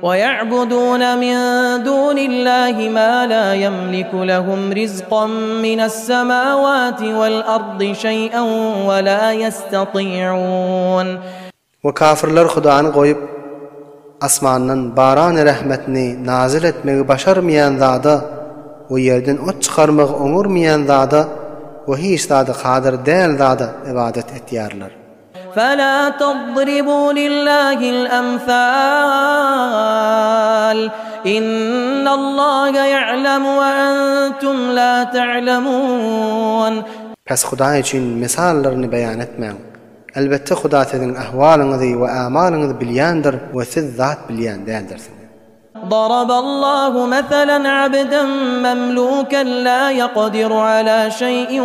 ويعبدون من دون الله ما لا يملك لهم رزقا من السماوات والأرض شيئا ولا يستطيعون. وكافرlar Hudaany goýup asmandan baran rahmetini nazil etmegi başarmayan zada we yerden ot çıkarmagy oňurmayan zada we hiç zada kadir däl zada ibadet etýärler. فلا تضربوا لله الأمثال إن الله يعلم وأنتم لا تعلمون. Pes Hudaý üçin misallaryny beýan etmeň. Elbette Huda sizin ahwalyňyzy we amalyňyzy bilýändir we siz zat bilýän däldirsiniz. ضرب الله مثلا عبدا مملوكا لا يقدر على شيء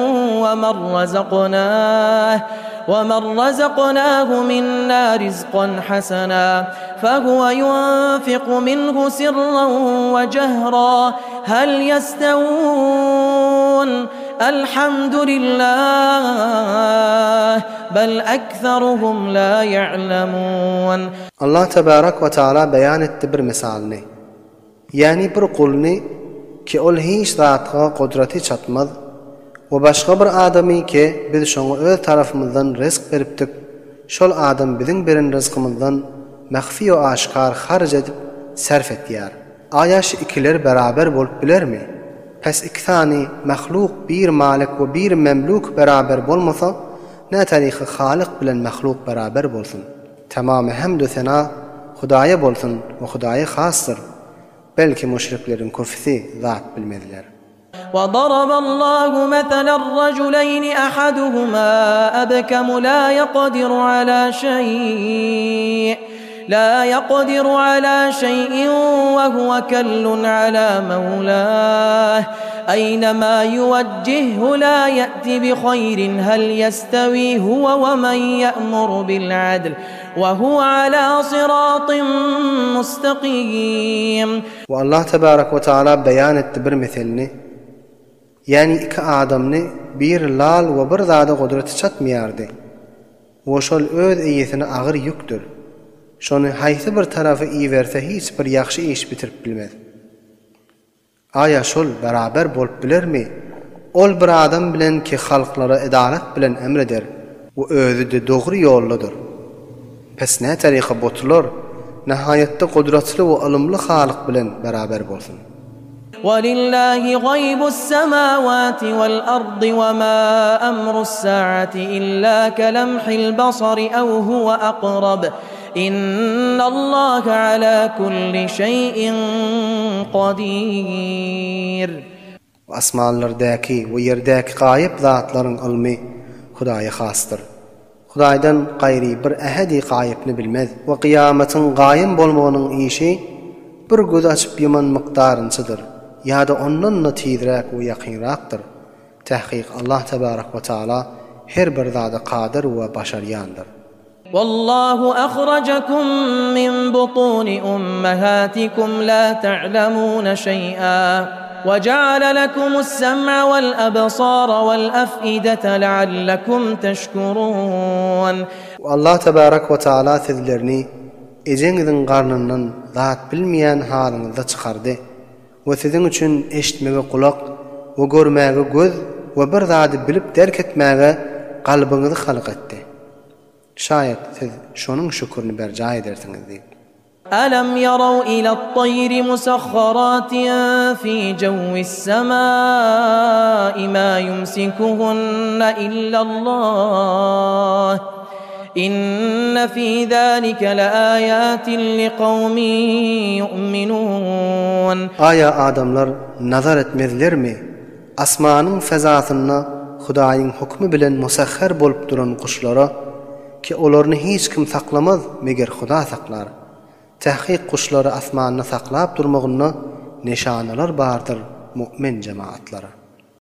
ومن رزقناه منا رزقا حسنا فهو ينفق منه سرا وجهرا هل يستوون الحمد لله بل أكثرهم لا يعلمون. Allah tebarek ve taala beyan etti bir misalni. Yani bir kulni ki ol hiç zatga kudreti çatmaz ve başka bir adamı ki biz şoňa öz tarafımızdan rızk beripdik. Şol adam bizim beren rızkymyzdan mahfi we aşkar harc edip sarf etýär. Ayaş ikiler beraber bolup bilermi? Pes iki tani mahluk bir malik ve bir memluk beraber bolmasa ne tarihi halik bilen mahluk beraber bolsun. Tamamı hamd ve sena Hudaýa bolsun we Hudaýa hasdyr. Belki müşriklerin küfrisi zat bilmediler. وضرب الله مثلا الرجلين أحدهما أبكم لا يقدر على شيء وهو كل على مولاه أينما يوجهه لا يأتي بخير هل يستوي هو ومن يأمر بالعدل وهو على صراط مستقيم. والله تبارك وتعالى beyan etti bir meselini. Yani iki adamni bir lal we bir zada kudreti çatmaýardy. O şol öz eýesine agyr ýükdür. Şonu haýsy bir tarafy iýberse hiç bir ýaxşy iş bitirip bilmez. Aya şol beraber bolup bilermi? Ol bir adam bilen ki halklara edalet bilen emreder we özü de dogry ýolludur. Pes ne tariqa botulur? Nihayetde kudretli ve alımlı halyk bilen beraber bolsun. ولله غيب السماوات والأرض وما أمر الساعة إلا كلمح البصر أو هو أقرب إن الله على كل شيء قدير. Asmanlardaki ve yerdeki gayip zatların ilmi Hudaýa hasdyr. Hudaýdan gaýry bir ähedi gaýypny bilmez we kıyametin gaýym bolmagynyň işi bir göz açyp ýyman mykdarynçydyr. Ýa-da ondan tizrak we ýakynrakdyr. Tahqiq Allah tebarek ve taala her bir zada qadir we başarýandyr. والله أخرجكم من بطون أمهاتكم لا تعلمون شيئا وجعل لكم السمع والأبصار والأفئدة لعلكم تشكرون. Allah tebarek ve taala sizlerni ejeňizin garnyndan zat bilmeýän halyňyzda çykardy we sizin üçin eşitmege kulak we görmäge göz we bir zady bilip derk etmäge galbyňyzy halyk etdi. Şayet siz şonuň şükürni berja edersiňiz diýip. ألم يروا إلى الطير مسخرات في جو السماء ما يمسكهن إلا الله إن في ذلك لآيات لقوم يؤمنون. Aya adamlar nazar etmezlermi? Asmanyň fezasyna Hudaýyň hukmy bilen musahhar bolup duran kuşlara ki olaryny hiç kim saklamaz meger Huda saklar. Tahqiq kuşları asmanyny saklap durmagyna neşanalar bardyr mu'min cemaatlara.